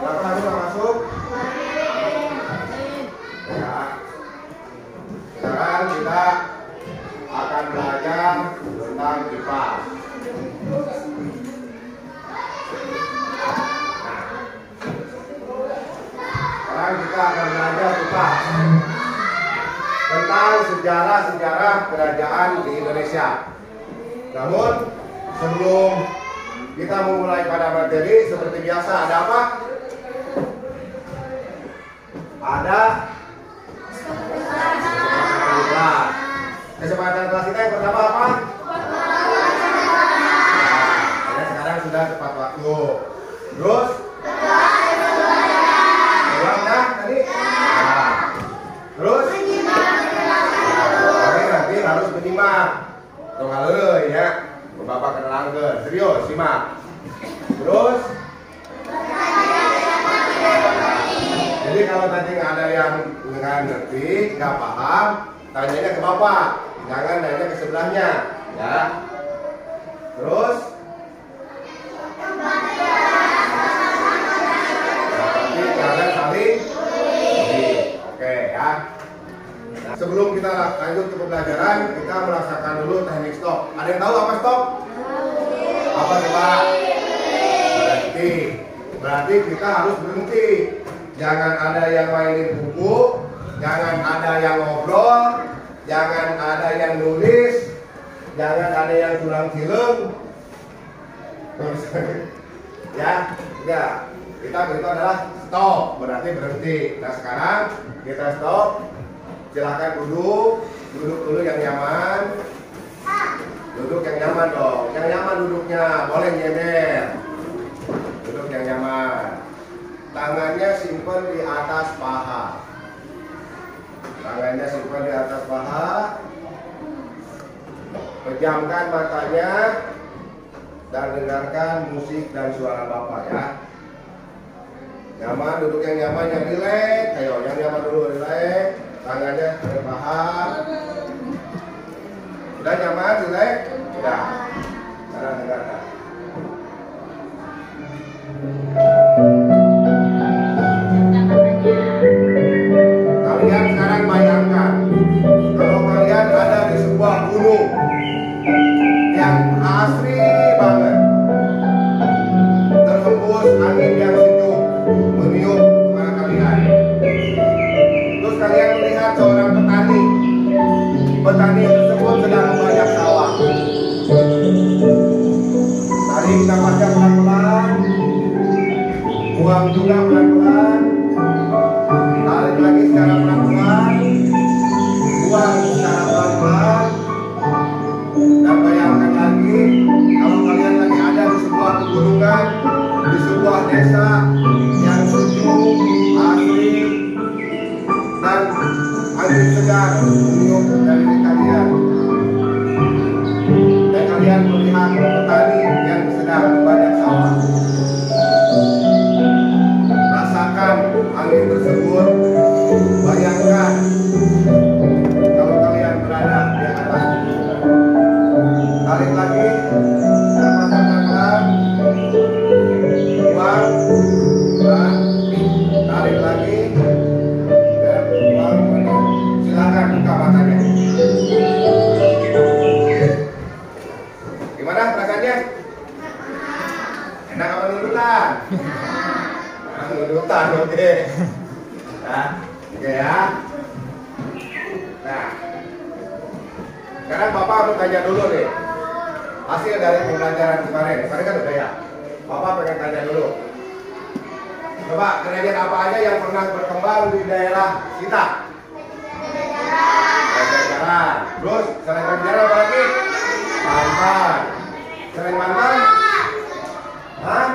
Kenapa harus masuk? Ya. Sekarang kita akan belajar tentang kipas. Sekarang kita akan belajar kipas tentang sejarah-sejarah kerajaan di Indonesia. Namun sebelum kita memulai pada materi, seperti biasa ada apa? Ada kesempatan kelas kita yang pertama apa? Nah, sekarang sudah tepat waktu. Terus? Ulang dah tadi? Nah. Terus? Nanti harus menyimak. Tunggal ya. Bapak kenal ke serius, simak. Terus? Jadi kalau tadi ada yang nggak ngerti, nggak paham, tanyanya ke bapak, jangan nanya ke sebelahnya, ya. Terus? Nanti jangan saling. Oke ya. Nah, sebelum kita lanjut ke pembelajaran, kita merasakan dulu teknik stop. Ada yang tahu apa stop? Apa coba? Berhenti. Berarti kita harus berhenti. Jangan ada yang mainin buku, jangan ada yang ngobrol, jangan ada yang nulis, jangan ada yang tulang film. Ya, enggak. Kita itu adalah stop, berarti berhenti. Nah sekarang kita stop. Silahkan duduk dulu yang nyaman. Duduk yang nyaman dong, yang nyaman duduknya, boleh nyender. Duduk yang nyaman. Tangannya simpan di atas paha. Tangannya simpan di atas paha. Pejamkan matanya dan dengarkan musik dan suara Bapak ya. Nyaman, duduk yang nyaman, yang rileks. Ayo, yang nyaman dulu rileks. Tangannya ke paha. Sudah nyaman, rileks? Sudah. Sekarang dengarkan. Kalian sekarang bayangkan, kalau kalian ada di sebuah gunung yang asri banget, terhembus angin yang sejuk meniup kepala kalian. Terus kalian melihat seorang petani. Petani tersebut sedang membajak sawah. Tarik nafasnya pelan-pelan, buang juga pelan-pelan, tarik lagi secara pelan-pelan, buang secara pelan-pelan, dan bayangkan lagi kalau kalian lagi ada di sebuah pegunungan, di sebuah desa yang sejuk, asri, dan angin segar meniup dari kalian, dan kalian melihat petani yang sedang membajak sawah. Rasakan angin tersebut. Bayangkan kalau kalian berada di atas gunung. Tarik lagi, nafasnya pelan-pelan, buang, pelan, tarik lagi, dan buang. Silakan buka matanya. Gimana perasaannya? Enak apa nurutan? Nurutan, oke. Nah, oke ya. Nah, sekarang Bapak mau tanya dulu nih. Hasil dari pembelajaran kemarin kan udah ya. Bapak pengen tanya dulu. Coba kerajaan apa aja yang pernah berkembang di daerah kita? Pajajaran. Terus selain Pajajaran apa lagi? Mantan. Selain Mantan? Hah?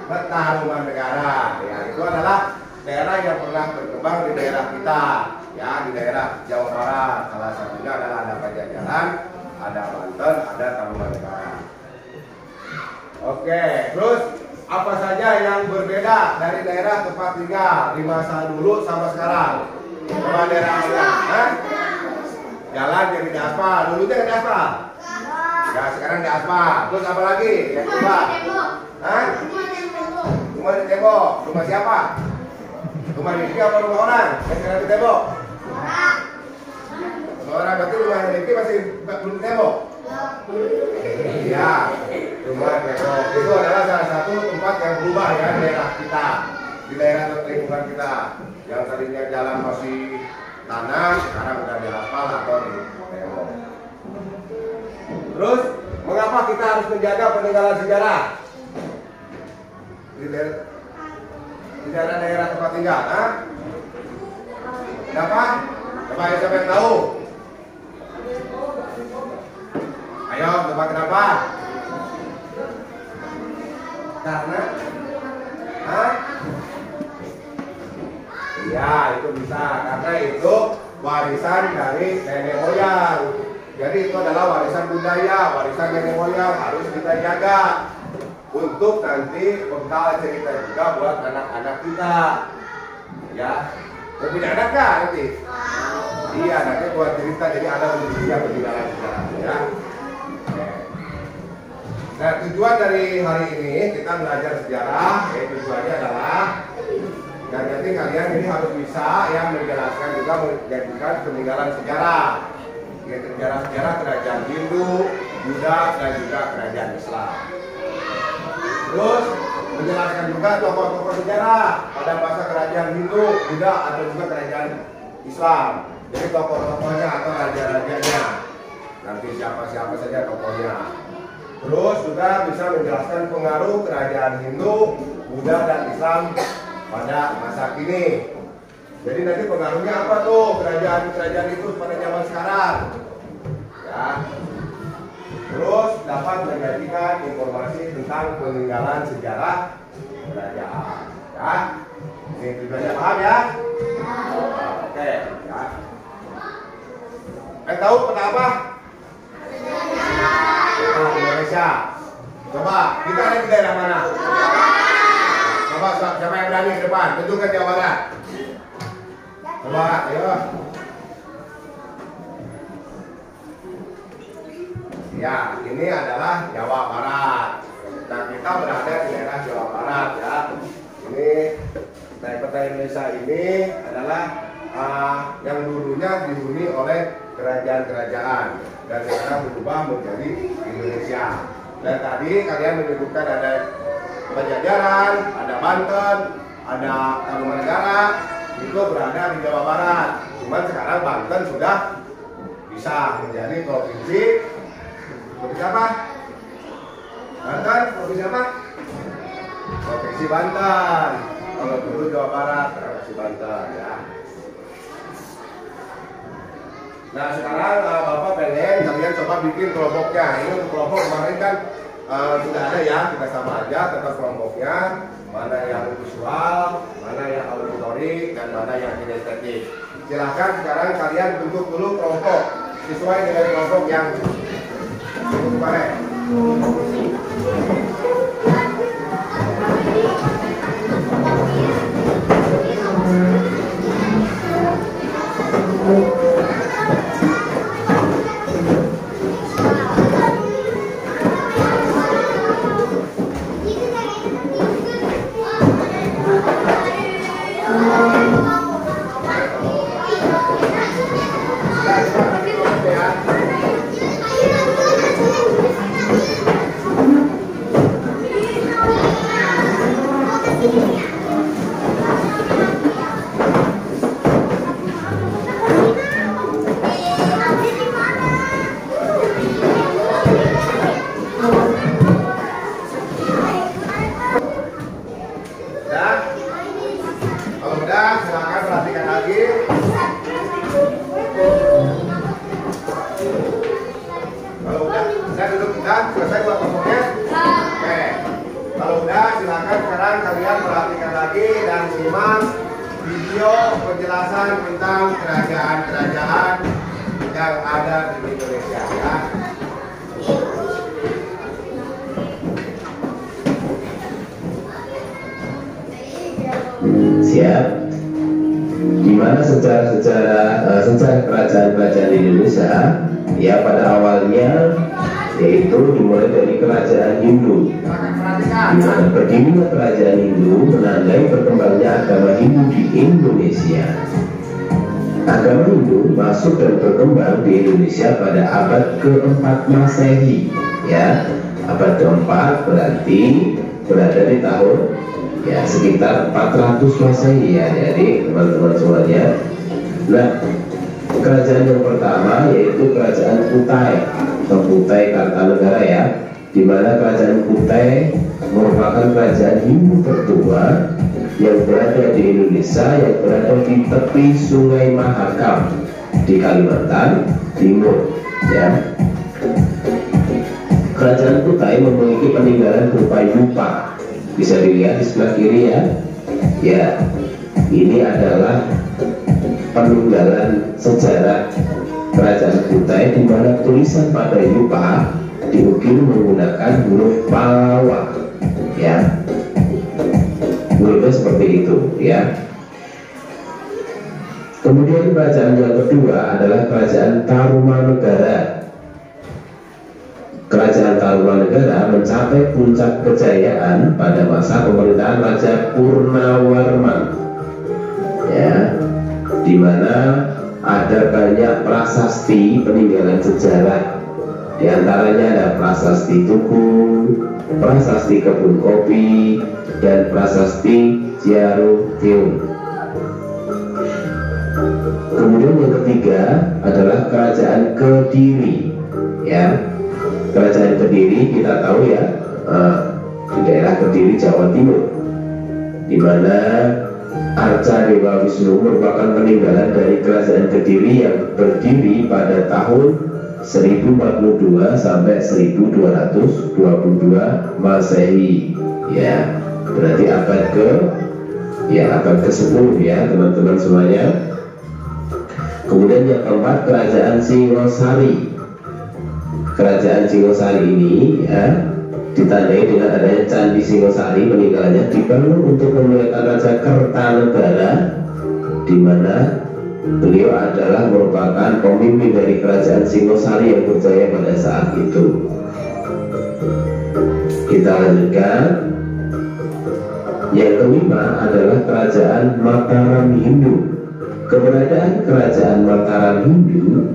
Pertarungan negara. Ya, itu adalah daerah yang pernah berkembang di daerah kita. Ya, di daerah Jawa Barat. Salah satunya adalah ada Pajajaran, ada Banten, ada Tarumanegara. Oke, terus apa saja yang berbeda dari daerah tempat tinggal di masa dulu sama sekarang? Coba daerah mana? Jalan jadi aspal, dulunya kan aspal. Ya, sekarang di aspal. Terus apa lagi? Yang kedua. Hah? Rumah di tembok. Rumah siapa? Rumah Rifki apa rumah orang? Yang sekarang di tembok? Rumah orang, berarti rumahnya Rifki masih belum di tembok? Iya, rumah tembok. Itu adalah salah satu tempat yang berubah ya di daerah kita. Di daerah lingkungan kita. Yang tadinya jalan masih tanah, sekarang udah di aspal atau di tembok. Terus, mengapa kita harus menjaga peninggalan sejarah? Di daerah tempat tinggal, ha? Kenapa? Coba siapa yang tahu? Ayo, coba kenapa? Karena, hah? Iya, itu bisa. Karena itu warisan dari nenek moyang. Jadi itu adalah warisan budaya, warisan nenek moyang harus kita jaga untuk nanti bekal cerita juga buat anak-anak kita. Ya, mau punya anak kan nanti? Iya, nanti buat cerita jadi ada menjadi peninggalan sejarah. Ya. Nah, tujuan dari hari ini kita belajar sejarah. Tujuannya adalah dan nanti kalian ini harus bisa yang menjelaskan juga menjadikan peninggalan sejarah. Sejarah kerajaan Hindu, Buddha, dan juga kerajaan Islam. Terus menjelaskan juga tokoh-tokoh sejarah pada masa kerajaan Hindu, Buddha, atau juga kerajaan Islam. Jadi tokoh-tokohnya atau raja-rajanya. Nanti siapa-siapa saja tokohnya. Terus juga bisa menjelaskan pengaruh kerajaan Hindu, Buddha, dan Islam pada masa kini. Jadi nanti pengaruhnya apa tuh kerajaan-kerajaan itu pada zaman sekarang? Ya. Terus dapat menjadikan informasi tentang peninggalan sejarah kerajaan. Ya. Ini tujuannya paham ya? Oke. Ya. Tahu peta apa? Peta Indonesia. Coba kita ada di daerah mana? Coba siapa yang berani ke depan? Tentukan Jawa Barat. Coba, ayo. Ya, ini adalah Jawa Barat. Nah, kita berada di daerah Jawa Barat ya. Ini peta Indonesia ini adalah yang dulunya dihuni oleh kerajaan-kerajaan dan sekarang berubah menjadi Indonesia. Dan tadi kalian menyebutkan ada Pajajaran, ada Banten, ada Tarumanegara. Itu berada di Jawa Barat. Cuman sekarang Banten sudah bisa menjadi provinsi apa? Banten, provinsi apa? Provinsi Banten. Kalau dulu Jawa Barat, provinsi Banten ya. Nah sekarang Bapak pengen kalian coba bikin kelompoknya. Ini untuk kelompok kemarin kan sudah ada ya, kita sama aja tentang kelompoknya. Mana yang visual, mana yang auditorik, dan mana yang kinestetik. Silahkan sekarang kalian bentuk dulu kelompok sesuai dengan kelompok yang kemarin. Penjelasan tentang kerajaan-kerajaan yang ada di Indonesia ya. Siap. Di mana sejarah kerajaan-kerajaan di Indonesia ya pada awalnya yaitu dimulai dari kerajaan Hindu. Di mana berdirinya kerajaan Hindu menandai berkembangnya agama Hindu di Indonesia. Agama Hindu masuk dan berkembang di Indonesia pada abad ke-4 Masehi, ya. Abad ke-4 berarti berada di tahun ya sekitar 400 Masehi ya, jadi teman-teman semuanya. Nah, kerajaan yang pertama yaitu kerajaan Kutai atau Kutai Kartanegara ya, di mana kerajaan Kutai merupakan kerajaan Hindu tertua yang berada di Indonesia, yang berada di tepi Sungai Mahakam di Kalimantan Timur ya. Kerajaan Kutai memiliki peninggalan berupa yupa, bisa dilihat di sebelah kiri ya. Ya, ini adalah peninggalan sejarah kerajaan Kutai, di mana tulisan pada yupa diukir menggunakan huruf Pallawa ya. Hurufnya seperti itu ya. Kemudian kerajaan yang kedua adalah kerajaan Tarumanegara. Kerajaan Tarumanegara mencapai puncak kejayaan pada masa pemerintahan Raja Purnawarman ya, di mana ada banyak prasasti peninggalan sejarah. Di antaranya ada prasasti Tugu, prasasti Kebun Kopi, dan prasasti Jarukeun. Kemudian yang ketiga adalah kerajaan Kediri ya. Kerajaan Kediri kita tahu ya, di daerah Kediri, Jawa Timur, di mana Arca Dewa Wisnu merupakan peninggalan dari kerajaan Kediri yang berdiri pada tahun 1042 sampai 1222 Masehi ya. Berarti abad ke-10 ya teman-teman semuanya. Kemudian yang keempat kerajaan Singosari. Kerajaan Singosari ini ya ditandai dengan adanya Candi Singosari. Peninggalannya dibangun untuk memuliakan Raja Kertanegara, di mana beliau adalah merupakan pemimpin dari kerajaan Singosari yang berjaya pada saat itu. Kita lanjutkan. Yang kelima adalah kerajaan Mataram Hindu. Keberadaan kerajaan Mataram Hindu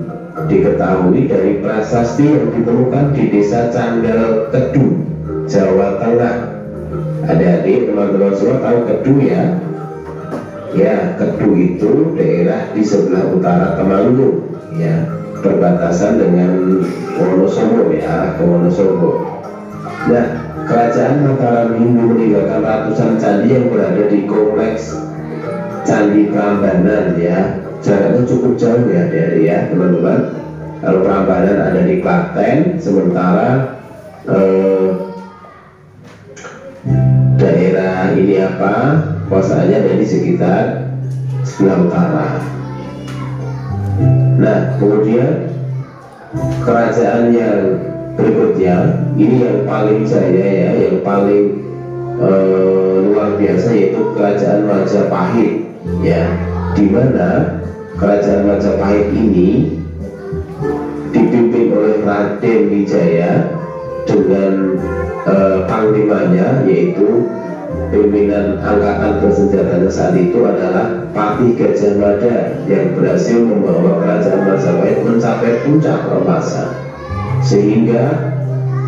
diketahui dari prasasti yang ditemukan di desa Canggal Kedu, Jawa Tengah. Adik-adik teman-teman semua tahu Kedu ya? Ya, Kedu itu daerah di sebelah utara Temanggung ya, perbatasan dengan Wonosobo ya, ke Wonosobo. Nah, kerajaan Mataram Hindu meninggalkan ratusan candi yang berada di kompleks Candi Prambanan ya. Jaraknya cukup jauh ya dari ya teman-teman. Kalau Prambanan ada di Klaten, sementara daerah ini apa kuasaannya ada di sekitar sebelah utara. Nah, kemudian kerajaan yang berikutnya ini yang paling jaya ya, yang paling luar biasa, yaitu kerajaan Majapahit ya, di mana kerajaan Majapahit ini dipimpin oleh Raden Wijaya dengan panglimanya, yaitu pimpinan angkatan bersenjatanya saat itu adalah Patih Gajah Mada, yang berhasil membawa kerajaan Majapahit mencapai puncak permasa, sehingga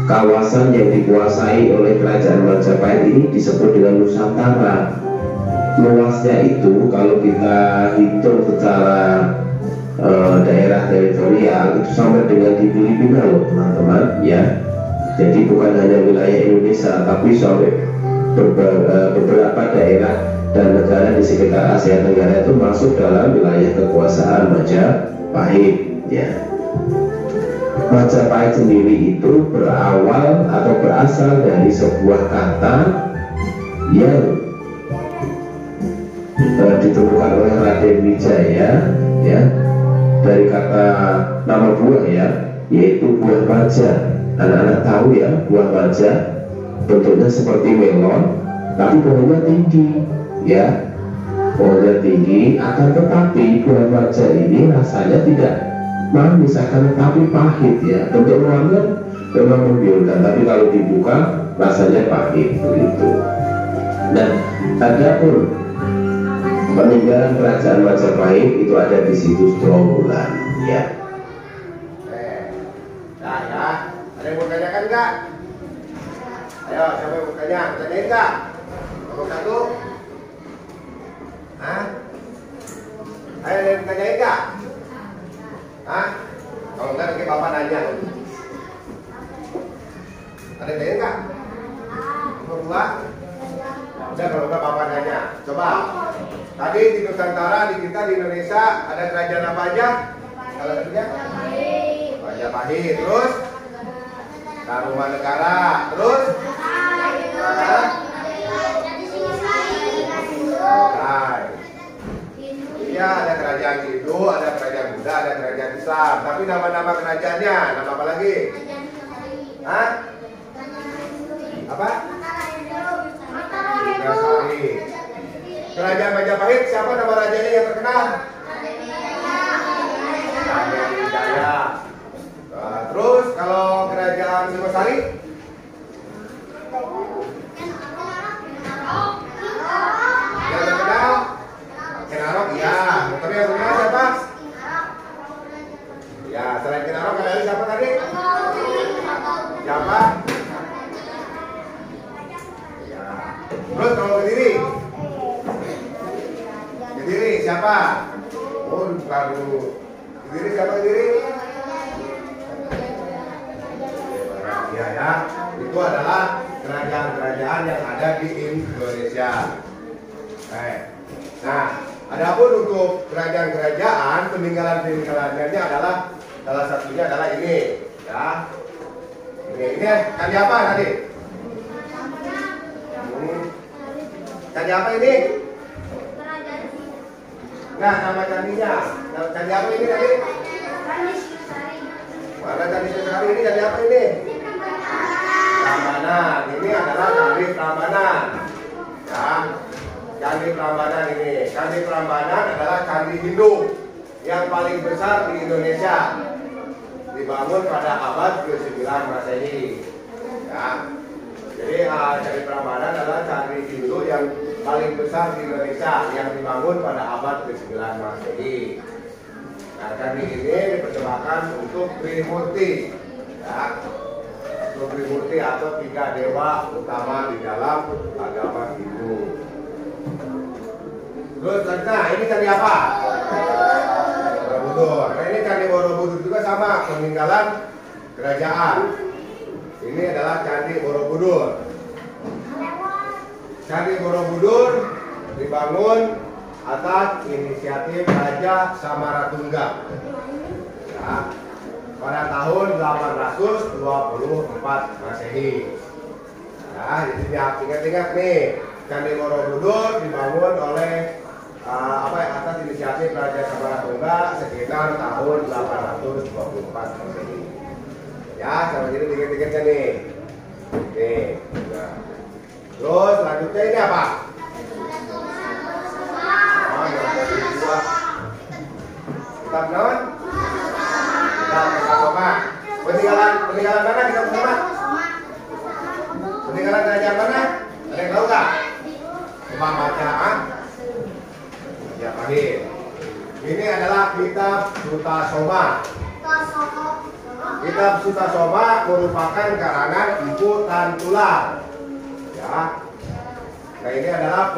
kawasan yang dikuasai oleh kerajaan Majapahit ini disebut dengan Nusantara. Luasnya itu kalau kita hitung secara daerah teritorial itu sampai dengan di Filipina loh teman-teman ya. Jadi bukan hanya wilayah Indonesia, tapi sampai beberapa daerah dan negara di sekitar Asia Tenggara itu masuk dalam wilayah kekuasaan Majapahit ya. Majapahit sendiri itu berawal atau berasal dari sebuah kata yang ditemukan oleh Raden Wijaya ya, dari kata nama buah ya, yaitu buah maja. Anak-anak tahu ya, buah maja bentuknya seperti melon, tapi pohonnya tinggi ya, pohonnya tinggi. Akan tetapi buah maja ini rasanya tidak manis, akan tetapi pahit ya. Bentuk luarnya memang membiurkan, tapi kalau dibuka rasanya pahit begitu. Dan adapun peninggalan kerajaan Majapahit itu ada di situs Trawulan, ya. Nah ya, ada yang mau tanyakan nggak? Ayo, siapa yang mau tanya? Tanyain nggak? Nomor 1. Hah? Ayo, ada yang tanyain nggak? Hah? Kalau enggak nanti bapak nanya. Ada yang tanya nggak? Nomor 2? Udah, kalau enggak bapak nanya. Coba. Tadi di Nusantara, di kita di Indonesia ada kerajaan apa aja? Kalau tadinya? Majapahit. Terus? Tarumanegara. Terus? Iya, ada kerajaan Hindu, ada kerajaan Buddha, ada kerajaan Islam. Tapi nama-nama kerajaannya, nama apa lagi? Hah? Apa? Sari. Kerajaan Majapahit, siapa nama rajanya yang terkenal? Raden Wijaya. Nah, terus kalau kerajaan Singosari? Yang terkenal? Kenarok, ya. Tapi yang terkenal siapa? Ya, selain Kenarok ada lagi siapa tadi? Siapa? Ya. Terus kalau Kediri? Kediri siapa? Oh, bukan dulu. Kediri siapa Kediri? Ya, ya. Itu adalah kerajaan-kerajaan yang ada di Indonesia. Nah, adapun untuk kerajaan-kerajaan, peninggalan-peninggalannya adalah salah satunya adalah ini, ya. Ini candi apa tadi? Candi apa ini? Nah, nama candinya. Candi apa ini tadi? Mana candi Singosari ini? Candi apa ini? Prambanan. Ini adalah candi Prambanan. Ya. Candi Prambanan ini. Candi Prambanan adalah candi Hindu yang paling besar di Indonesia. Dibangun pada abad ke-9 Masehi. Ya. Jadi Candi Prambanan adalah candi Hindu yang paling besar di Indonesia yang dibangun pada abad ke-9 Masehi. Nah, candi ini dipersembahkan untuk Trimurti. Ya. Untuk Trimurti atau 3 dewa utama di dalam agama Hindu. Terus, nah ini candi apa? Borobudur. Nah ini candi Borobudur juga sama, peninggalan kerajaan. Ini adalah candi Borobudur. Candi Borobudur dibangun atas inisiatif Raja Samaratungga. Ya, pada tahun 824 Masehi. Ya, jadi ingat-ingat nih, Candi Borobudur dibangun oleh atas inisiatif Raja Samaratungga sekitar tahun 824 Masehi. Ya, sama jadi ingat-ingatnya nih. Nih. Nah. Terus lanjutnya ini apa? Kitab non? Kitab Soma. Peninggalan mana kitab Soma? Peninggalan kerajaan mana? Ada yang tahu nggak? Coba baca. Majapahit. Ini adalah kitab Sutasoma. Kitab Sutasoma merupakan karangan Empu Tantular. Ya. Nah ini adalah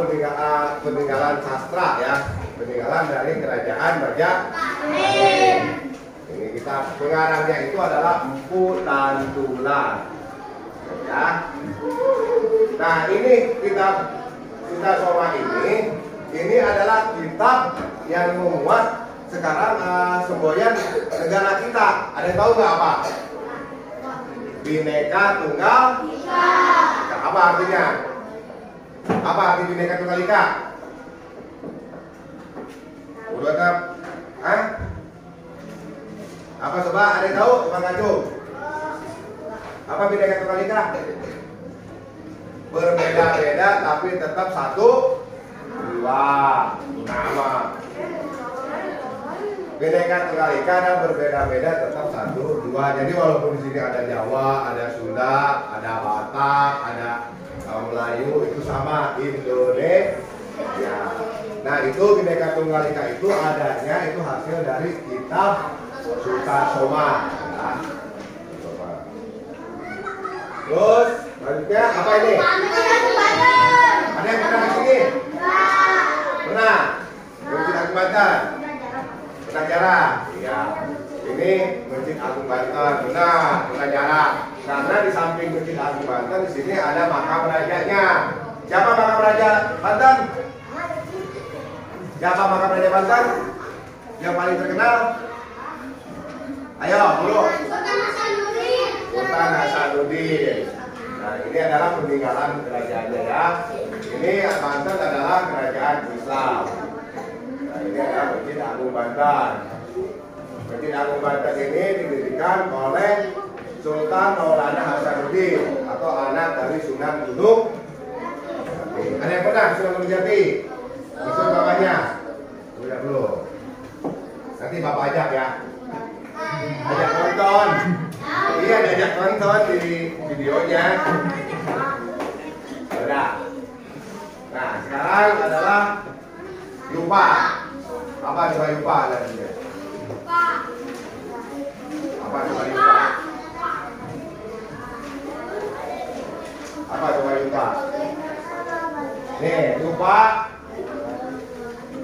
peninggalan sastra ya, peninggalan dari kerajaan Majapahit. Ini kitab pengarangnya itu adalah Empu Tantular. Ya. Nah ini kitab Sutasoma ini adalah kitab yang memuat sekarang semboyan negara kita. Ada yang tahu nggak apa? Bhinneka Tunggal Ika. Apa artinya? Apa arti Bhinneka Tunggal Ika? Udah kan? Hah? Apa coba? Ada yang tahu? Bang Acung. Apa Bhinneka Tunggal Ika? Berbeda-beda tapi tetap satu dua nama. Bhinneka Tunggal Ika dan berbeda-beda tetap satu, dua. Jadi walaupun di sini ada Jawa, ada Sunda, ada Batak, ada Melayu, itu sama Indonesia. Nah itu Bhinneka Tunggal Ika itu adanya itu hasil dari kitab Sutasoma. Nah, terus selanjutnya apa ini? Ada yang pernah ke sini? Pernah? Masjid Agung Banten? Pernah jarang? Iya. Ini Masjid Agung Banten. Pernah jarang. Karena di samping Masjid Agung Banten di sini ada makam rajanya. Siapa makam raja Banten? Siapa makam raja Banten? Yang paling terkenal? Ayo, dulu. Sultan Hasanuddin. Nah, ini adalah peninggalan kerajaannya ya. Ini Banten adalah kerajaan Islam. Nah, ini adalah Masjid Agung Banten. Masjid Agung Banten ini didirikan oleh Sultan Maulana Hasanuddin atau anak dari Sunan Gunung. Ada yang pernah Sunan Gunung Jati? Maksud bapaknya? Udah dulu. Nanti bapak ajak ya. Ajak nonton. Iya, diajak nonton di videonya. Udah. Nah, sekarang adalah Yupa. Apa coba Yupa nantinya? Apa coba Yupa? Apa coba Yupa? Nih,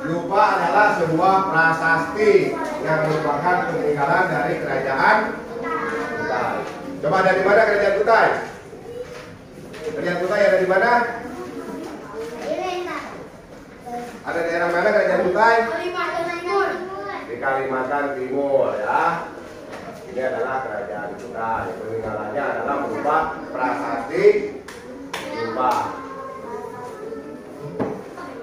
Yupa adalah sebuah prasasti yang merupakan peninggalan dari kerajaan Kutai. Coba dari mana kerajaan Kutai? Kerajaan Kutai ada di mana? Ada daerah mana kerajaan Kutai? Di Kalimantan Timur ya. Ini adalah kerajaan Kutai. Peninggalannya adalah berupa prasasti Yupa.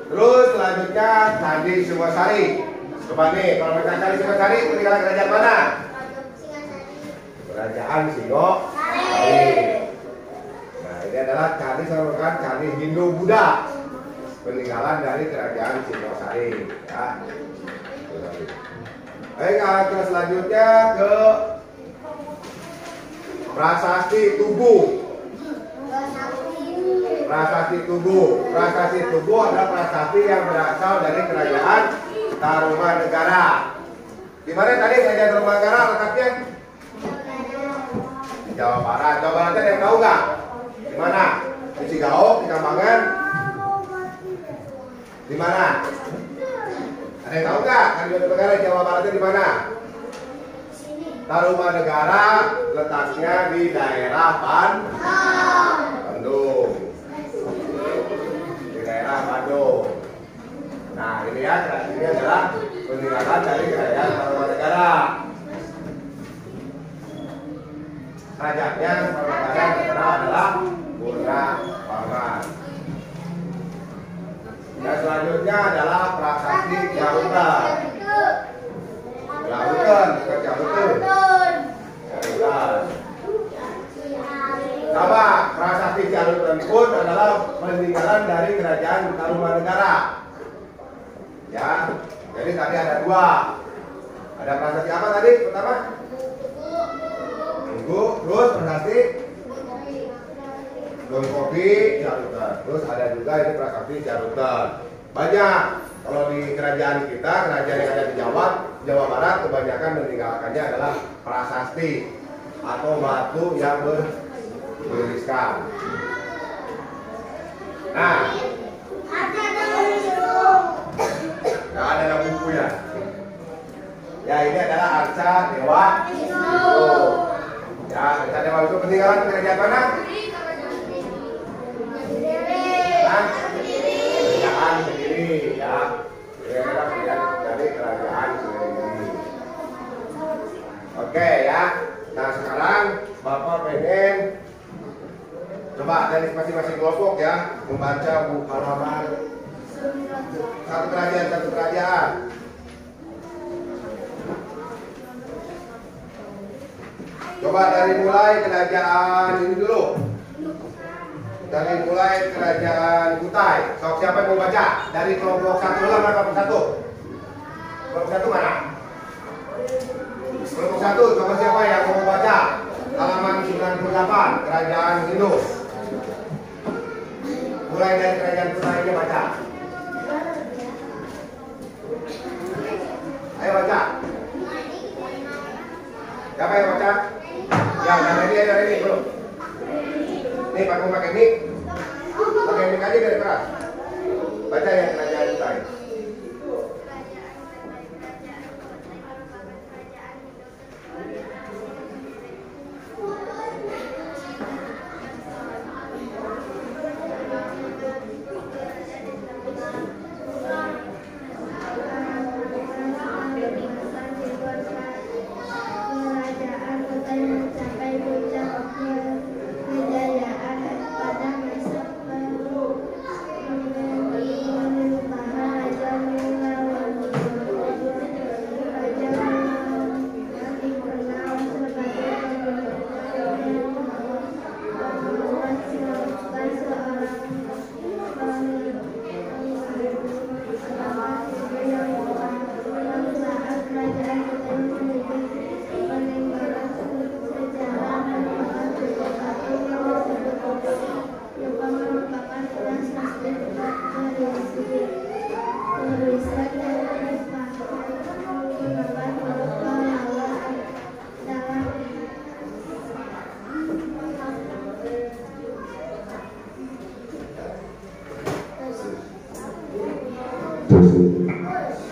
Terus selanjutnya Candi Singosari. Coba nih, kalau kita Candi Singosari peninggalan kerajaan mana? Kerajaan Singosari. Nah, ini adalah candi merupakan candi Hindu Buddha. Peninggalan dari kerajaan Singosari ya. Baik, ke selanjutnya ke Prasasti Tugu. Prasasti Tugu. Prasasti Tugu adalah prasasti yang berasal dari kerajaan Tarumanegara. Di mana tadi kerajaan Tarumanegara letaknya? Di Jawa Barat. Jawa Barat ada yang tahu nggak? Di mana? Di Cigauk, di Kambangan? Di mana? Ada yang tahu nggak? Tarumanegara di Jawa Baratnya di mana? Tarumanegara letaknya di daerah Bandung. Di daerah Bandung. Nah, ini ya, ini adalah peninggalan dari kerajaan Tarumanegara. Rajanya Tarumanegara yang terkenal adalah Purnawarman. Dan selanjutnya adalah prasasti Jarutan. Jarutan, bukan Jarutan. Jarutan. Sama, prasasti Jarutan pun adalah peninggalan dari kerajaan Tarumanegara. Ya, jadi tadi ada dua. Ada prasasti apa tadi? Pertama? Tugu, terus prasasti Gunung Kopi, Jarutan. Terus ada juga ini prasasti Jarutan. Banyak. Kalau di kerajaan kita, kerajaan yang ada di Jawa Barat, kebanyakan meninggalkannya adalah prasasti atau batu yang bertuliskan. Nah, nggak ada dalam buku ya. Ya, ini adalah Arca Dewa Wisnu. Ya, Arca Dewa Wisnu peninggalan kerajaan mana? Kerajaan sendiri ya. Ini adalah dari kerajaan sendiri. Oke ya. Nah sekarang Bapak pengen coba dari masing-masing kelompok ya membaca buku halaman satu kerajaan. Coba dari mulai kerajaan ini dulu. Dari mulai kerajaan Kutai. So, siapa yang mau baca? Dari kelompok satu lah, kelompok satu. Kelompok satu mana? Kelompok 1, coba siapa yang mau baca halaman 98 Kerajaan Hindu. Mulai dari kerajaan Turaja baca. Ayo baca. Siapa yang baca? Ya, udah ini belum. Nih pakai mic. Pakai mic aja dari keras. Baca yang kerajaan Turaja.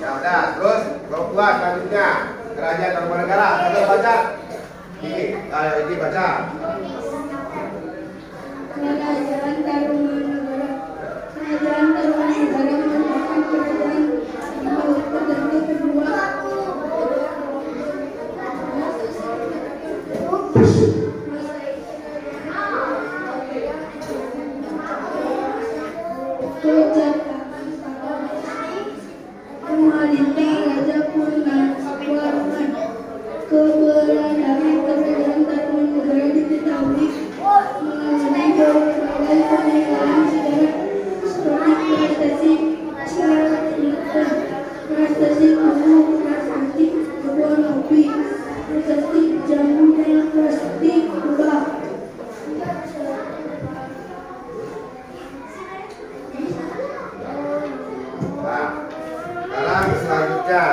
Ya udah, terus kelompok 2 selanjutnya Kerajaan Tarumanegara. Kita baca. Ini baca. Kerajaan Tarumanegara. Kerajaan Tarumanegara merupakan kerajaan yang berdiri kedua. Pemerintah Raja Purnawarman. Keberadaan kerajaan Tarumanegara diketahui mengenai berbagai peninggalan sejarah seperti prestasi Cilacap, prestasi Kubu, prestasi Kebun Kopi, prestasi Jamu dan prestasi Kuba. Nah, sekarang selanjutnya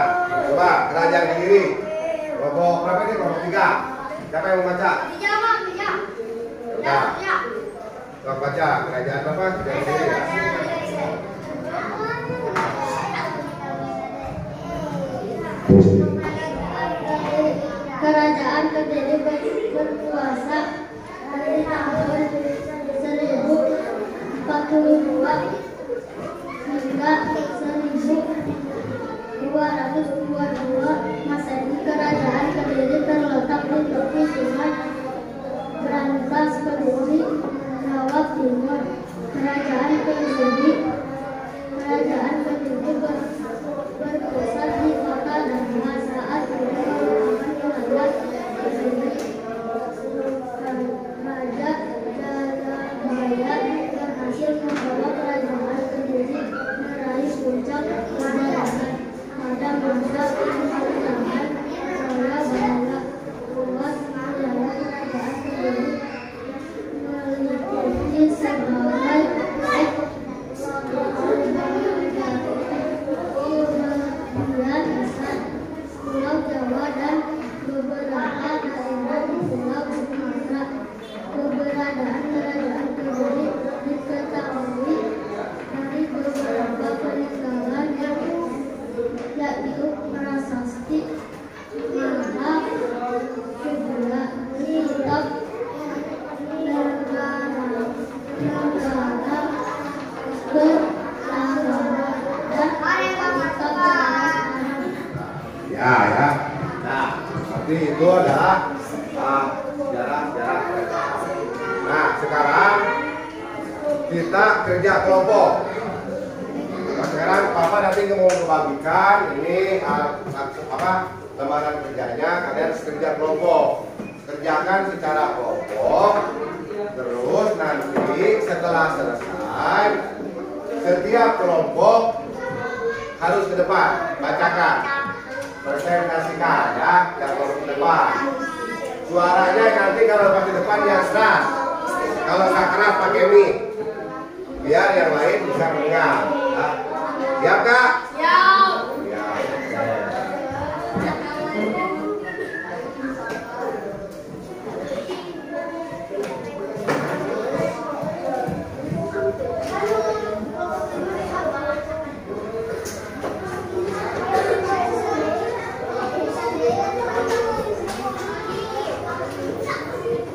coba Kerajaan Kediri. Kelompok berapa ini? Kelompok 3. Siapa yang mau baca? Ya. Coba baca Kerajaan apa? Kerajaan Kediri ya. Kerajaan Kediri berkuasa dari tahun 1042 hingga 1222 Masehi. Kerajaan Kediri terletak di tepi sungai Brantas Kediri, Jawa Timur. Kerajaan Kediri berpusat di kota Dharma saat ini merupakan wilayah Kediri. Raja Jayabaya berhasil membawa kerajaan Kediri meraih puncak kejayaan pada masa pemerintahan Jayabaya. Luas wilayah kerajaan Kediri meliputi sebagai Pulau Jawa dan beberapa daerah di Pulau Sumatera. Keberadaan kerajaan Kediri diketahui dari beberapa peninggalan yaitu prasasti Maha Kudra, kitab negara bertanggalan dan kitab Ya. Nah, seperti itu adalah sejarah. Nah, sekarang kita kerja kelompok. Nah, sekarang Papa nanti mau membagikan ini lembaran kerjanya. Kalian kerja kelompok. Kerjakan secara kelompok. Terus nanti setelah selesai, setiap kelompok harus ke depan bacakan. presentasikan ya yang kelompok depan. Suaranya nanti kalau pakai depan yang keras, kalau nggak keras pakai mic, biar yang lain bisa mendengar. Ya. Siap kak? Siap.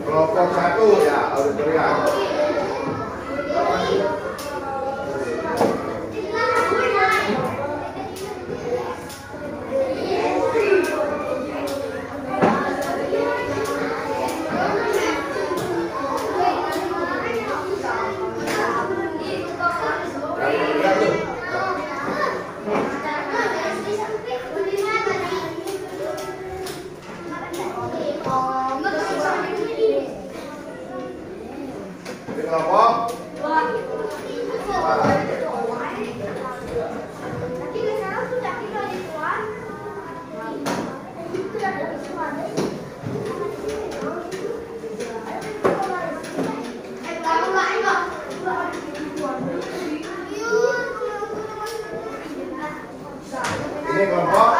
Kelompok 1 ya, auditorium. Ini kelompok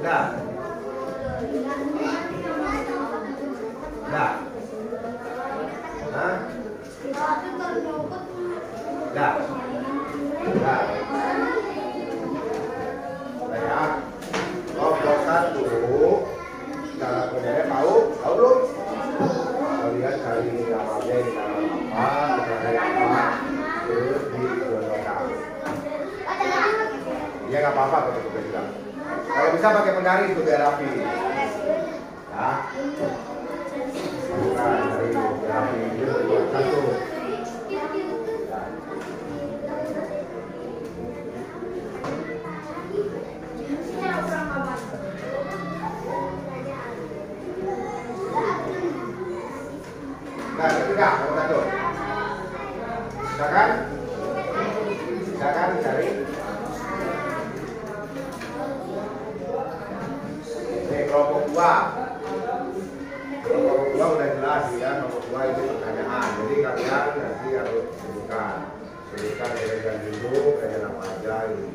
Dah. Dah. Hah? Dah. Dah. Ya. Kelompok 1. Cara kerjanya tahu belum? Kalian cari namanya di dalam apa, caranya apa, terus didownloadkan. Ya nggak apa-apa kalau juga. Kalau bisa pakai penggaris itu biar rapi. Ya. Bukan dari rapi itu satu. Nah, ketiga, kamu satu. Silakan. Silakan cari. Ini kelompok 2. Kelompok 2 udah jelas ya, kelompok 2 itu pertanyaan. Jadi kalian nanti harus sebutkan kerja dulu, kerja apa aja ini.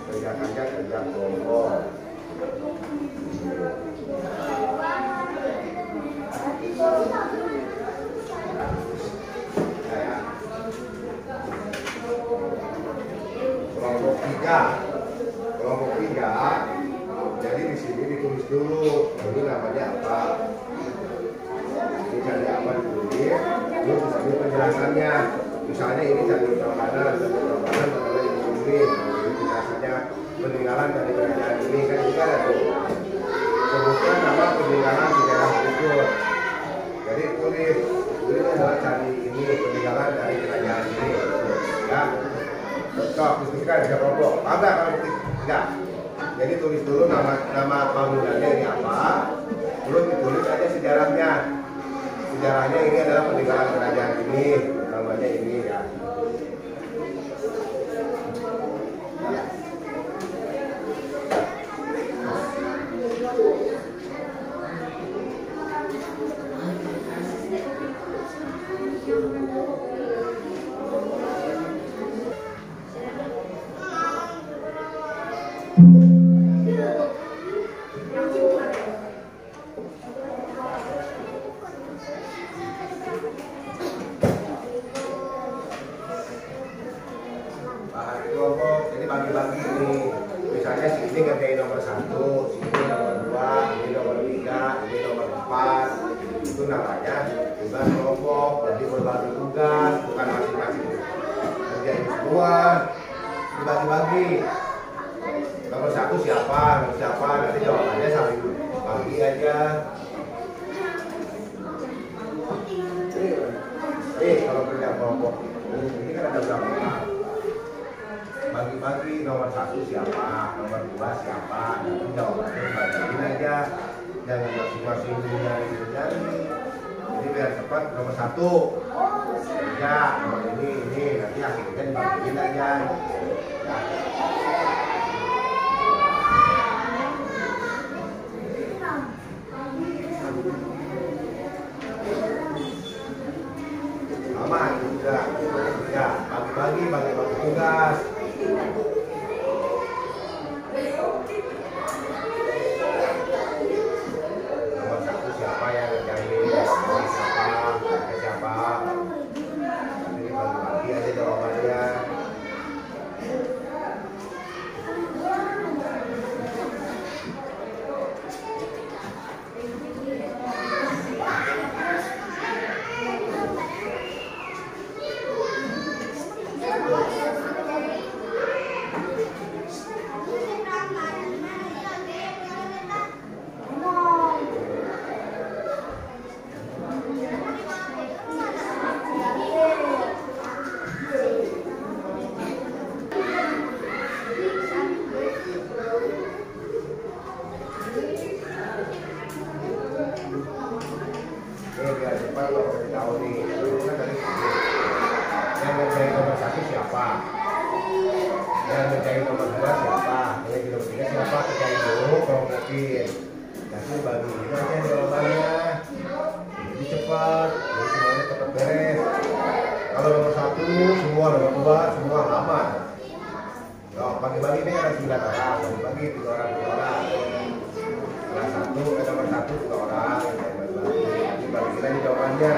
Kerjakannya kerja kelompok. Kelompok 3, jadi di sini ditulis dulu, ini namanya apa, ini cari apa ditulis, terus disini penjelasannya, misalnya ini cari pertamanan, pertama ini penjelasannya peninggalan dari kerajaan ini kan juga ada tuh, sebutkan nama peninggalan di daerah berikut, jadi tulis adalah cari ini peninggalan dari kerajaan ini, ya. Stop, diskusikan bisa kelompok. Ada kalau tidak. Jadi tulis dulu nama bangunannya ini apa, terus ditulis aja sejarahnya. Sejarahnya ini adalah peninggalan kerajaan ini, namanya ini ya. Jadi bagi-bagi ini, misalnya sini ngerjain nomor 1, sini nomor 2, ini nomor 3, ini nomor 4, itu namanya tugas kelompok. Jadi berbagi tugas, bukan masing-masing kerjain semua, dibagi-bagi. Nomor 1 siapa, nanti jawabannya saling bagi aja. Kalau kerja kelompok ini kan ada berapa? bagi-bagi nomor 1 siapa, nomor 2 siapa, nanti jawabannya bagiin aja, jangan masing-masing nyari. Jadi biar cepat nomor 1 ya, nomor ini nanti hasilnya dibagiin aja. Sama juga ya, bagi tugas. Nomor 1 siapa yang ngerjain, siapa nanti dibagi-bagi aja jawabannya. Biar cepat lo kasih tahu nih, kan tadi yang ngerjain nomor 1 siapa, yang ngerjain nomor 2 siapa, yang nomor 3 siapa, kerjain dulu kalau mungkin. Nanti bagiin aja jawabannya, jadi cepat, jadi semuanya cepat beres. Kalau nomor 1 semua, nomor 2 semua lama. Loh, bagi-bagi ini ada 9 orang, bagi 3 orang. Kelas 1 nomor 1 3 orang. Bagi lagi jawabannya.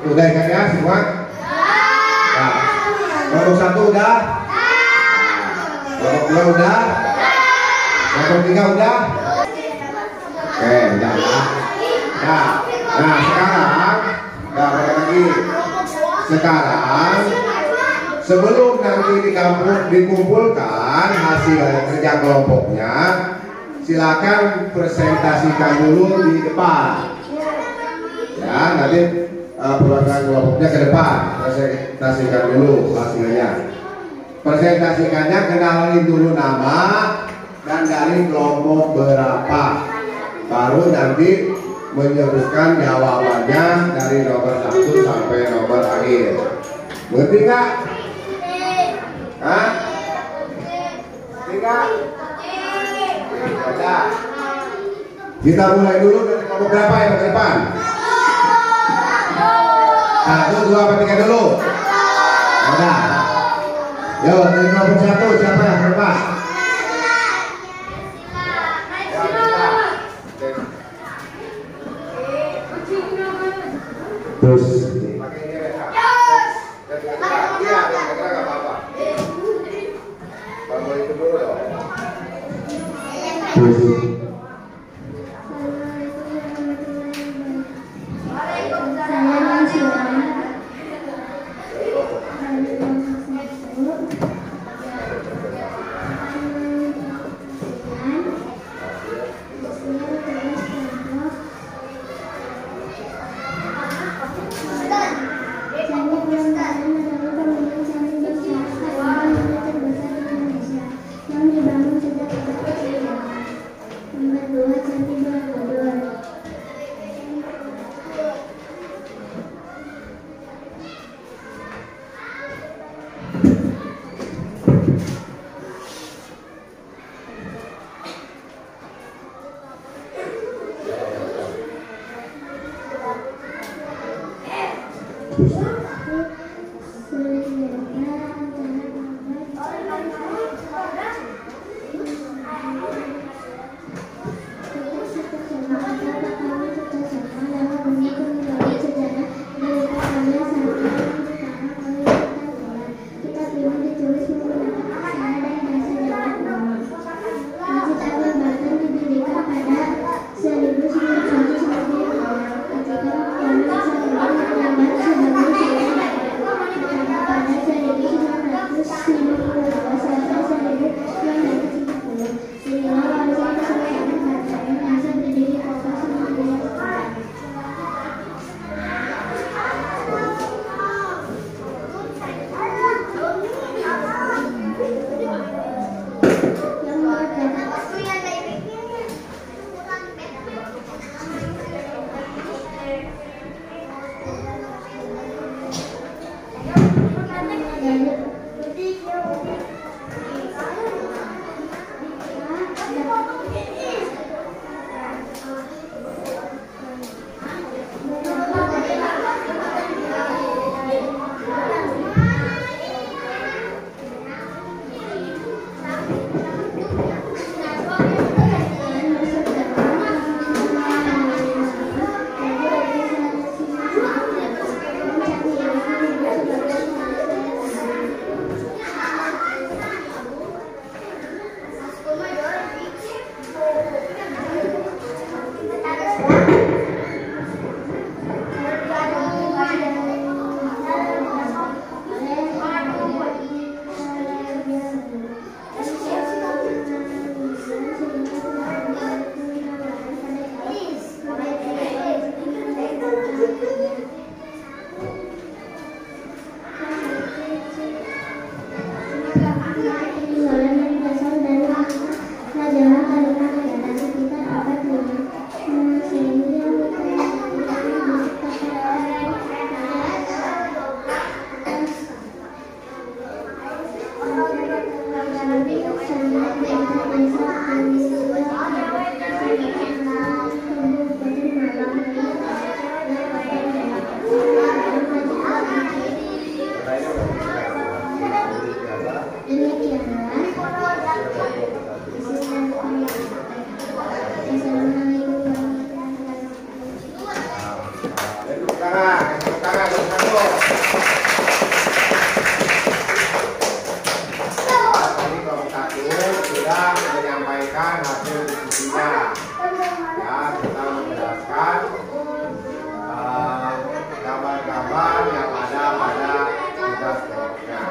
Udah kan ya semua? Nah, nomor 1 udah? Nomor 2 udah? Nomor 3 udah? Oke, udah ya. Nah sekarang, lagi. Sekarang, sebelum nanti dikumpulkan hasil kerja kelompoknya, silakan presentasikan dulu di depan. Ya, nanti perwakilan kelompoknya ke depan, presentasikan dulu hasilnya. Presentasikannya kenalin dulu nama dan dari kelompok berapa, baru nanti menyebutkan jawabannya dari nomor 1 sampai nomor akhir. Ngerti nggak? Hah? Ngerti nggak? Ada. Kita mulai dulu dari kelompok berapa yang ke depan? 1, 2, 3 dulu. Ada. Yo, dari kelompok 1 siapa yang ke depan? Terus. menyampaikan hasil diskusinya. Ya, kita menjelaskan gambar-gambar yang ada pada tugas kelompoknya.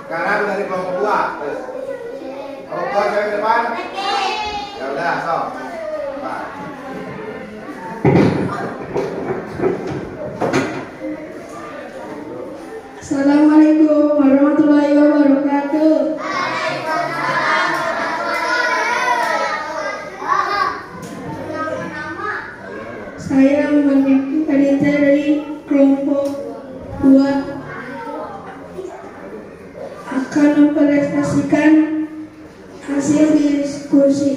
Sekarang dari kelompok 2. Kelompok 2 saya ke depan. Ya udah, sok. Assalamualaikum warahmatullahi wabarakatuh. Saya menjadi dari kelompok 2 akan mempresentasikan hasil diskusi.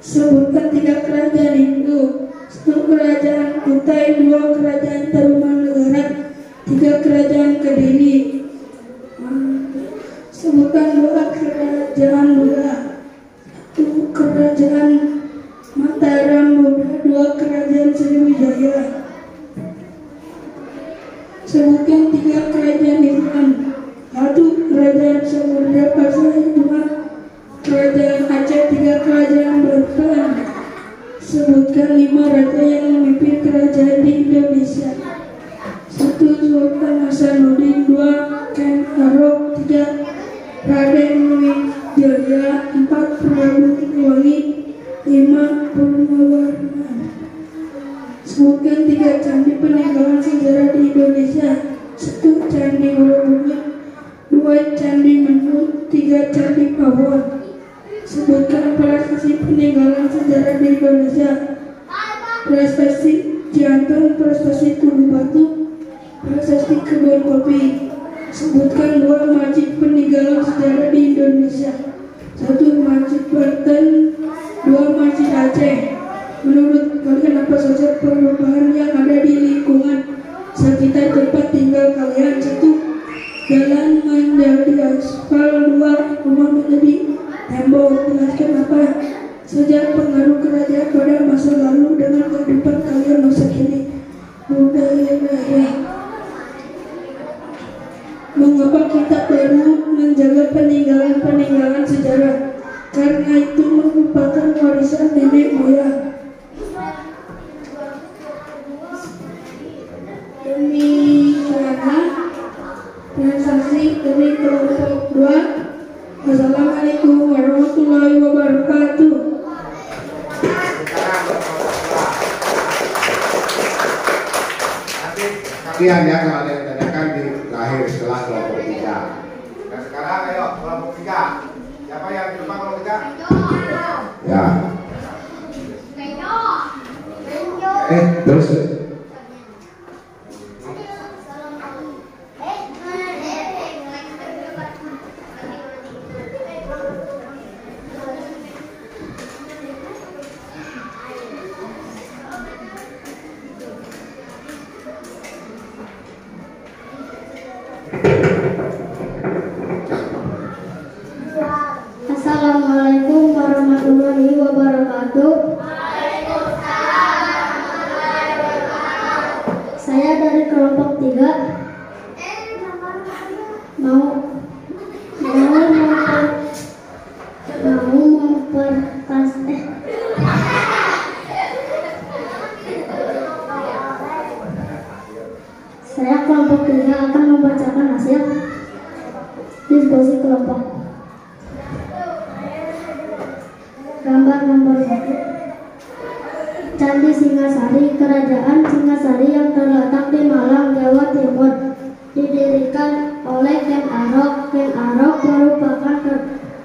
Sebutkan 3 kerajaan Hindu, 1 kerajaan Kutai, 2 kerajaan Tarumanegara, 3 kerajaan Kediri. Sebutkan 2 kerajaan Buddha, 1 kerajaan Mataram Buddha, 2 kerajaan Sriwijaya. Sebutkan 3 kerajaan Islam, 1 kerajaan Samudra Pasai, 2 kerajaan Aceh, 3 kerajaan Banten. Sebutkan 5 raja yang memimpin kerajaan di Indonesia. 1 Sultan Hasanuddin, 2 Ken Arok, 3 Raden Wijaya, 4 Prabu Siliwangi, 5 Purnawarman. Sebutkan 3 candi peninggalan sejarah di Indonesia. 1 Candi Borobudur, 2 Candi Mendut, 3 Candi Pawon. Sebutkan prestasi peninggalan sejarah di Indonesia. Prestasi Jantung, prestasi Tugu Batu, prestasi Kebun Kopi. Sebutkan 2 masjid peninggalan sejarah di Indonesia. 1 Masjid Banten, 2 Masjid Aceh. Menurut kalian apa saja perubahan yang ada di lingkungan sekitar tempat tinggal kalian? 1 jalan menjadi aspal, 2 rumah menjadi tembok. Jelaskan apa saja pengaruh kerajaan pada masa lalu dengan kehidupan kalian masa kini. Budaya. Mengapa kita perlu menjaga peninggalan sejarah? Karena itu merupakan warisan nenek moyang. Demikianlah presentasi dari kelompok 2. Wassalamualaikum warahmatullahi wabarakatuh. Kalian ya, kalau ada yang tanyakan di lahir setelah kelompok 3. Dan sekarang ayo kelompok 3. Siapa yang di depan kelompok 3? Ya. Terus. Assalamualaikum warahmatullahi wabarakatuh. Saya dari kelompok 3 Saya kelompok 3 akan membacakan hasil diskusi kelompok. Gambar nomor 1. Candi Singasari. Kerajaan Singasari yang terletak di Malang, Jawa Timur, didirikan oleh Ken Arok. Ken Arok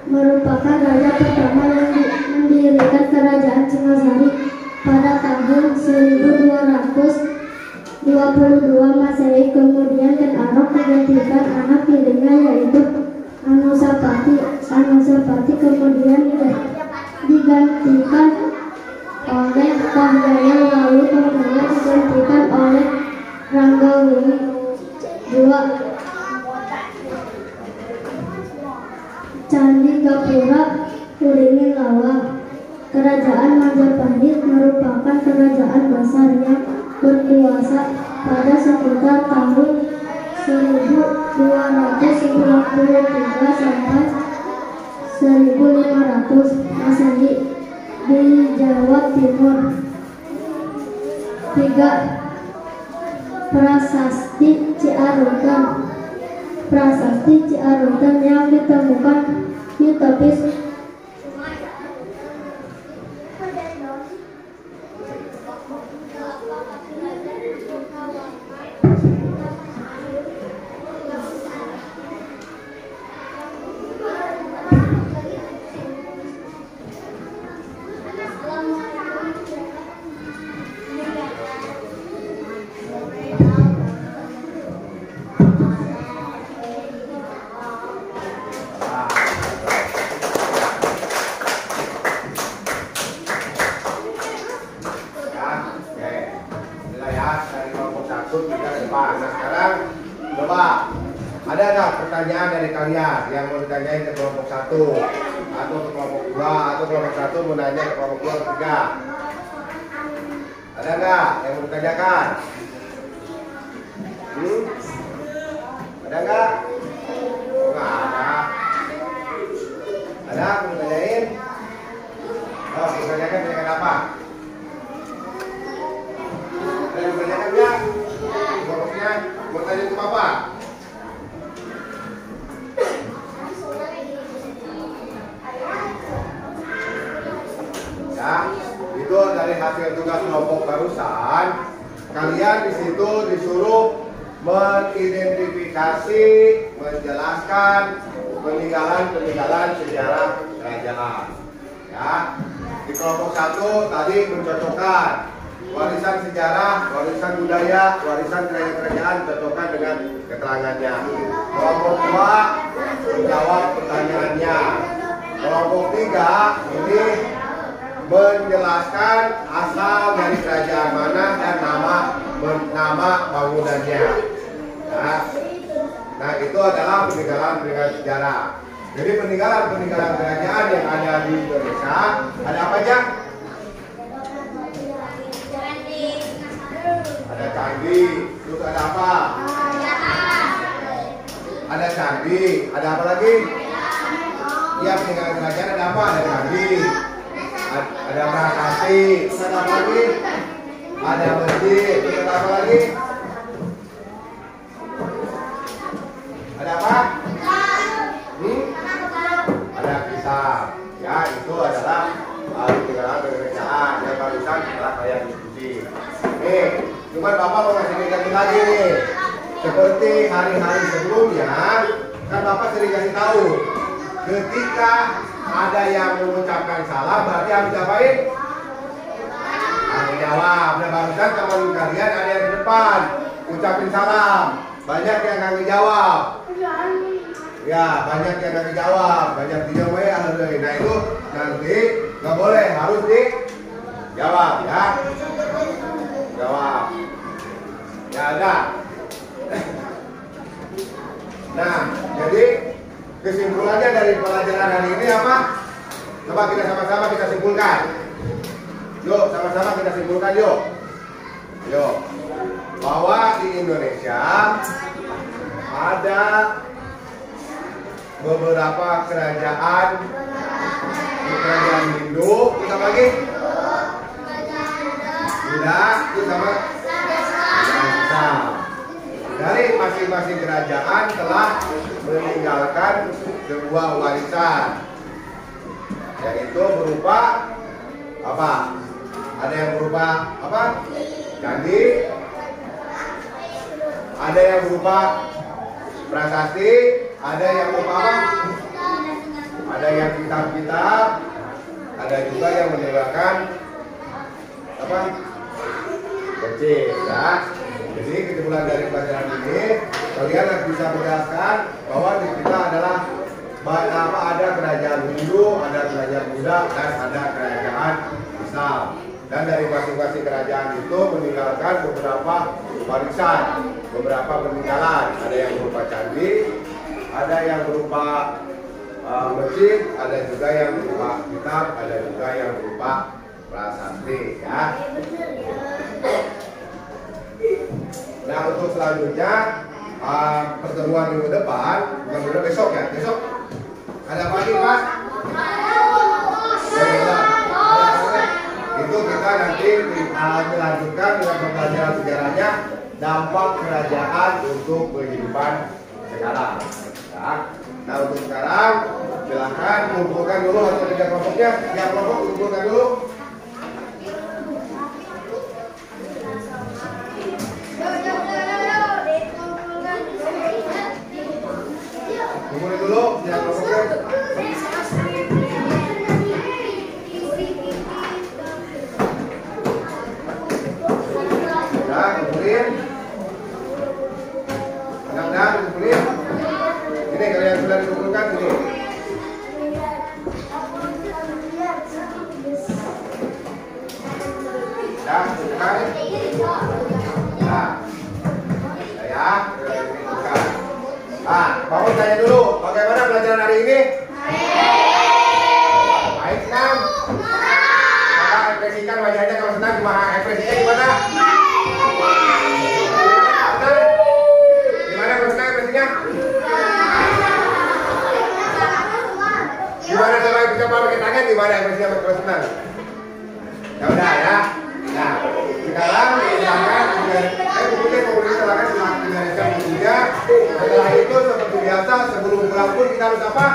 merupakan raja pertama yang mendirikan kerajaan Singasari pada tahun 1222 Masehi. Kemudian Ken Arok menggantikan anak tirinya yaitu Anusapati. Kemudian digantikan oleh Tohjaya, lalu Tohjaya digantikan oleh Ranggaweni II. Singapura, Kuringin Lawang. Kerajaan Majapahit merupakan kerajaan besar yang berkuasa pada sekitar tahun 1293 sampai 1500 Masehi di Jawa Timur. 3. Prasasti Ciarutan. Prasasti Ciarutan yang ditemukan di tepi ada nggak pertanyaan dari kalian yang mau ditanyain ke kelompok 1 atau ke kelompok 2 atau kelompok 1 mau nanya ke kelompok 2 atau 3? Ada nggak yang mau ditanyakan? Ada nggak? Oh, nggak ada. Ada mau ditanyain? Oh, mau tanyakan apa? Ada yang mau tanyakan nggak? Kelompoknya mau tanya ke apa? Ya, itu dari hasil tugas kelompok barusan. Kalian di situ disuruh mengidentifikasi, menjelaskan peninggalan sejarah kerajaan. Ya, di kelompok 1 tadi mencocokkan warisan sejarah, warisan budaya, warisan kerajaan cocokkan dengan keterangannya. Kelompok 2 menjawab pertanyaannya. Kelompok 3 ini menjelaskan asal dari kerajaan mana dan nama bangunannya. Nah, itu adalah peninggalan sejarah. Jadi peninggalan kerajaan yang ada di Indonesia ada apa aja? Ada candi, terus ada apa? Ada candi, ada apa lagi? Ya, peninggalan kerajaan ada apa? Ada candi, ada prasasti, terus ada apa lagi? Ada masjid, terus ada apa lagi? Ada apa? Ada kitab. Ya, itu adalah peninggalan kerajaan yang barusan setelah kalian diskusi. Nih, cuman Bapak mau ngasih ingatkan lagi nih. Seperti hari-hari sebelumnya, kan Bapak sering kasih tahu, ketika ada yang mengucapkan salah, berarti harus diapain? Harus jawab. Nah, barusan teman kalian ada yang di depan ucapin salam, banyak yang nggak ngejawab. Ya, banyak yang nggak ngejawab, banyak dijawab ya. Nah, itu nanti nggak boleh, harus dijawab ya. Jawab. Ya ada. Nah, jadi kesimpulannya dari pelajaran hari ini apa? Coba kita sama-sama kita simpulkan. Yuk, sama-sama kita simpulkan yuk. Yuk. Bahwa di Indonesia ada beberapa kerajaan. Kerajaan Hindu, kita lagi? Tidak, itu sama Islam. Dari masing-masing kerajaan telah meninggalkan sebuah warisan, yaitu berupa apa? Ada yang berupa apa? Candi, ada yang berupa prasasti, ada yang berupa apa? Ada yang kitab-kitab, ada juga yang meninggalkan apa? Kecil, ya. Jadi kesimpulan dari pelajaran ini, kalian bisa menjelaskan bahwa di kita adalah ada kerajaan Hindu, ada kerajaan Buddha, dan ada kerajaan Islam. Dan dari masing-masing kerajaan itu meninggalkan beberapa warisan, beberapa peninggalan. Ada yang berupa candi, ada yang berupa masjid, ada juga yang berupa kitab, ada juga yang berupa prasasti ya. Nah untuk selanjutnya pertemuan minggu depan, bukan besok ya, besok ada apa lagi Pak? Itu kita nanti melanjutkan dengan pembelajaran sejarahnya dampak kerajaan untuk kehidupan sekarang. Ya. Nah untuk sekarang silahkan kumpulkan dulu hasil kerja kelompoknya. Yang kelompok kumpulkan dulu. Kumpulin dulu yang kelompoknya. Kumpulin. Anak-anak kumpulin. Ini kalian sudah dikumpulkan ini. Dah, bukan? Nah, ya, bukan. Bangun tanya dulu, bagaimana pelajaran hari ini? Baik, senang. Maka ekspresikan wajahnya kalau senang gimana? Ekspresinya gimana? Gimana kalau senang ekspresinya? Gimana kalau bisa pakai tangan? Gimana ekspresinya kalau senang? Ya udah ya. Nah, sekarang silakan bukunya silakan dibereskan bukunya. Setelah itu seperti biasa sebelum pulang pun kita harus apa?